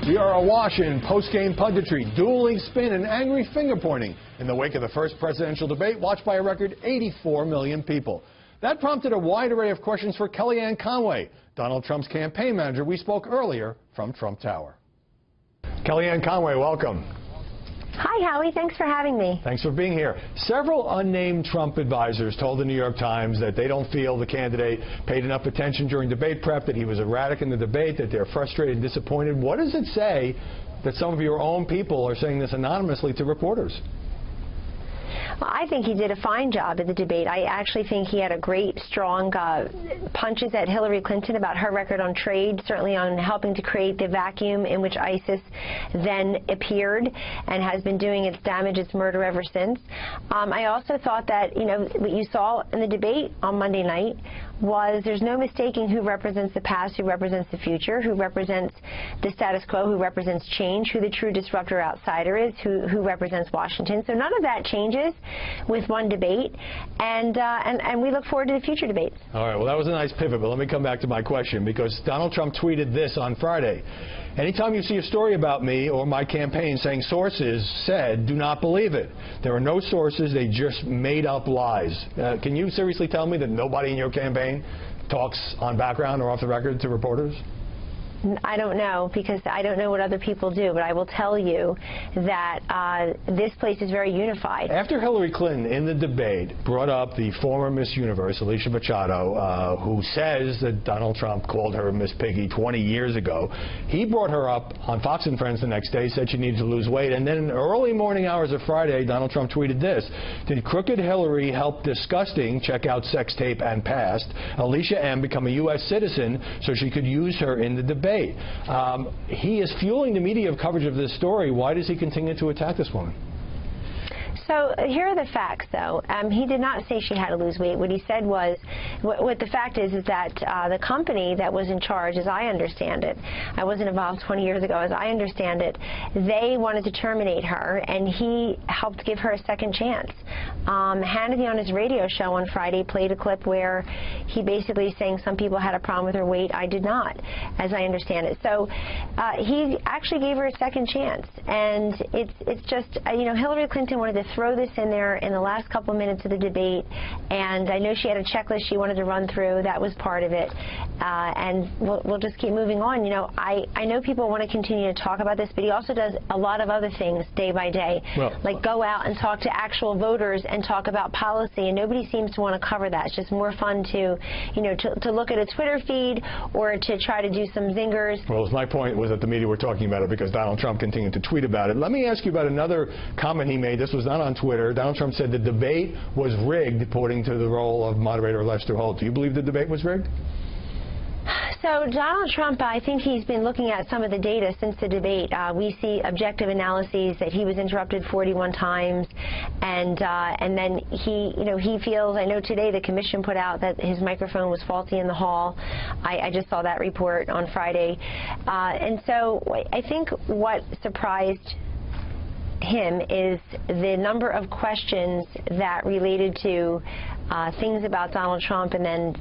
We are awash in post-game punditry, dueling spin, and angry finger-pointing in the wake of the first presidential debate, watched by a record 84 million people. That prompted a wide array of questions for Kellyanne Conway, Donald Trump's campaign manager. We spoke earlier from Trump Tower. Kellyanne Conway, welcome. Hi, Howie. Thanks for having me. Thanks for being here. Several unnamed Trump advisors told the New York Times that they don't feel the candidate paid enough attention during debate prep, that he was erratic in the debate, that they're frustrated and disappointed. What does it say that some of your own people are saying this anonymously to reporters? Well, I think he did a fine job at the debate. I actually think he had a great, strong punches at Hillary Clinton about her record on trade, certainly on helping to create the vacuum in which ISIS then appeared and has been doing its damage, its murder ever since. I also thought that, what you saw in the debate on Monday night was there's no mistaking who represents the past, who represents the future, who represents the status quo, who represents change, who the true disruptor outsider is, who represents Washington. So none of that changes with one debate, and we look forward to the future debates. All right, well, that was a nice pivot, but let me come back to my question, because Donald Trump tweeted this on Friday. Anytime you see a story about me or my campaign saying sources said, do not believe it. There are no sources. They just made up lies. Can you seriously tell me that nobody in your campaign talks on background or off the record to reporters? I don't know, because I don't know what other people do, but I will tell you that this place is very unified. After Hillary Clinton, in the debate, brought up the former Miss Universe, Alicia Machado, who says that Donald Trump called her Miss Piggy 20 years ago, he brought her up on Fox and Friends the next day, said she needed to lose weight, and then in the early morning hours of Friday, Donald Trump tweeted this: did crooked Hillary help disgusting, check out sex tape and past, Alicia M. become a U.S. citizen so she could use her in the debate? He is fueling the media coverage of this story. Why does he continue to attack this woman? So here are the facts, though. He did not say she had to lose weight. What he said was, what the fact is that the company that was in charge, as I understand it, I wasn't involved 20 years ago, as I understand it, they wanted to terminate her, and he helped give her a second chance. Hannity on his radio show on Friday played a clip where he basically is saying some people had a problem with her weight. I did not, as I understand it. So he actually gave her a second chance, and it's just, Hillary Clinton wanted to throw this in there in the last couple of minutes of the debate, and I know she had a checklist she wanted to run through. That was part of it, and we'll just keep moving on. I know people want to continue to talk about this, but he also does a lot of other things day by day, like go out and talk to actual voters and talk about policy, and nobody seems to want to cover that. It's just more fun to look at a Twitter feed or to try to do some zingers. Well, my point was that the media were talking about it because Donald Trump continued to tweet about it. Let me ask you about another comment he made. This was not on Twitter. Donald Trump said the debate was rigged, according to the role of moderator Lester Holt. Do you believe the debate was rigged? So Donald Trump, I think he's been looking at some of the data since the debate. We see objective analyses that he was interrupted 41 times, and then he feels. I know today the commission put out that his microphone was faulty in the hall. I just saw that report on Friday, and so I think what surprised him is the number of questions that related to things about Donald Trump, and then,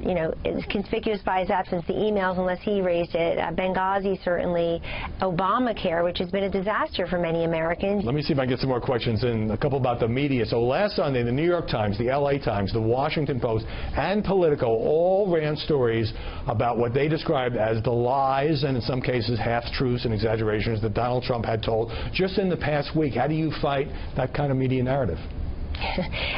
it's conspicuous by his absence, the emails, unless he raised it, Benghazi certainly, Obamacare, which has been a disaster for many Americans. Let me see if I can get some more questions in, a couple about the media. So last Sunday, the New York Times, the LA Times, the Washington Post, and Politico all ran stories about what they described as the lies, and in some cases half-truths and exaggerations, that Donald Trump had told just in the past week. How do you fight that kind of media narrative?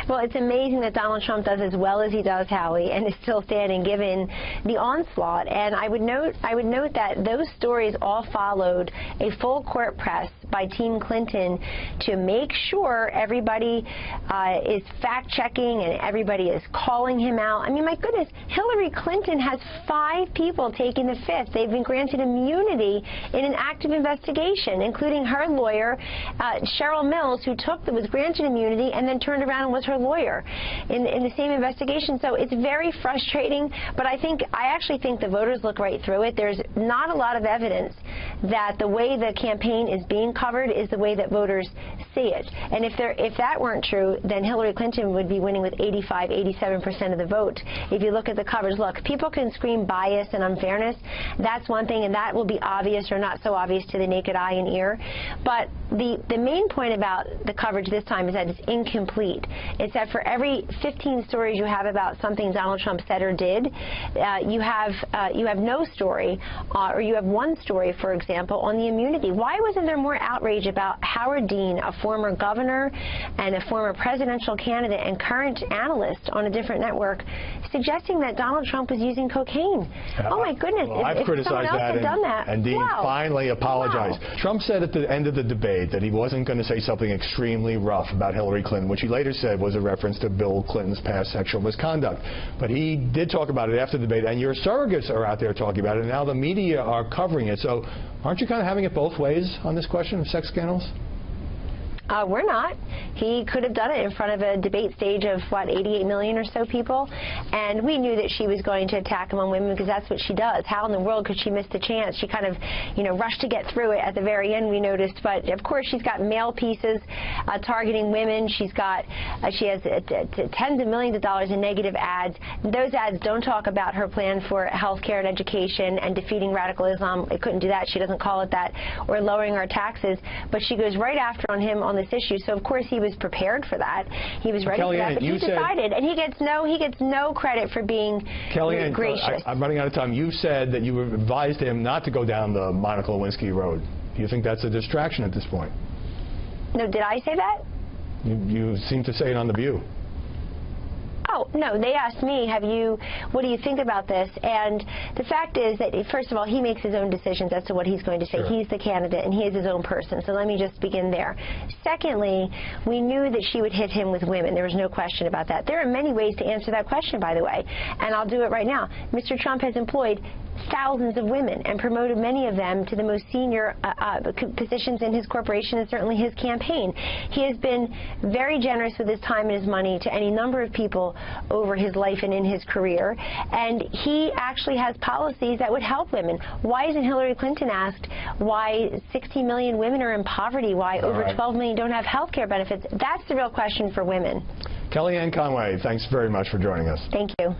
Well, it's amazing that Donald Trump does as well as he does, Howie, and is still standing given the onslaught. And I would note that those stories all followed a full court press by Team Clinton to make sure everybody is fact-checking and everybody is calling him out. I mean, my goodness, Hillary Clinton has 5 people taking the fifth. They've been granted immunity in an active investigation, including her lawyer, Cheryl Mills, who was granted immunity and then turned around and was her lawyer in the same investigation. So it's very frustrating, but I actually think the voters look right through it. There's not a lot of evidence that the way the campaign is being covered is the way that voters see it. And if that weren't true, then Hillary Clinton would be winning with 85, 87% of the vote. If you look at the coverage, look, people can scream bias and unfairness. That's one thing, and that will be obvious or not so obvious to the naked eye and ear. But the main point about the coverage this time is that it's incomplete. It's that for every 15 stories you have about something Donald Trump said or did, you have no story, or you have one story, for example, on the immunity. Why wasn't there more outrage about Howard Dean, a former governor and a former presidential candidate and current analyst on a different network, suggesting that Donald Trump was using cocaine? Oh my goodness! Well, I've criticized that, and Dean finally apologized. Wow. Trump said at the end of the debate that he wasn't going to say something extremely rough about Hillary Clinton, which he later said was a reference to Bill Clinton's past sexual misconduct. But he did talk about it after the debate, and your surrogates are out there talking about it, and now the media are covering it. So aren't you kind of having it both ways on this question of sex scandals? We're not. He could have done it in front of a debate stage of, what, 88 million or so people, and we knew that she was going to attack among women because that's what she does. How in the world could she miss the chance? She kind of, rushed to get through it at the very end, we noticed. But, of course, she's got mail pieces targeting women. She has tens of millions of dollars in negative ads. Those ads don't talk about her plan for health care and education and defeating radical Islam. It couldn't do that. She doesn't call it that. Or lowering our taxes. But she goes right after on him on this issue, so of course he was prepared for that. He was ready for that, but he decided, and he gets no credit for being gracious. I'm running out of time. You said that you advised him not to go down the Monica Lewinsky road. Do you think that's a distraction at this point? No, did I say that? You seem to say it on The View. Oh, no, they asked me, what do you think about this? And the fact is that, first of all, he makes his own decisions as to what he's going to say. Sure. He's the candidate, and he is his own person. So let me just begin there. Secondly, we knew that she would hit him with women. There was no question about that. There are many ways to answer that question, by the way, and I'll do it right now. Mr. Trump has employed thousands of women and promoted many of them to the most senior positions in his corporation and certainly his campaign. He has been very generous with his time and his money to any number of people over his life and in his career, and he actually has policies that would help women. Why isn't Hillary Clinton asked why 60 million women are in poverty, why over 12 million don't have health care benefits? That's the real question for women. Kellyanne Conway, thanks very much for joining us. Thank you.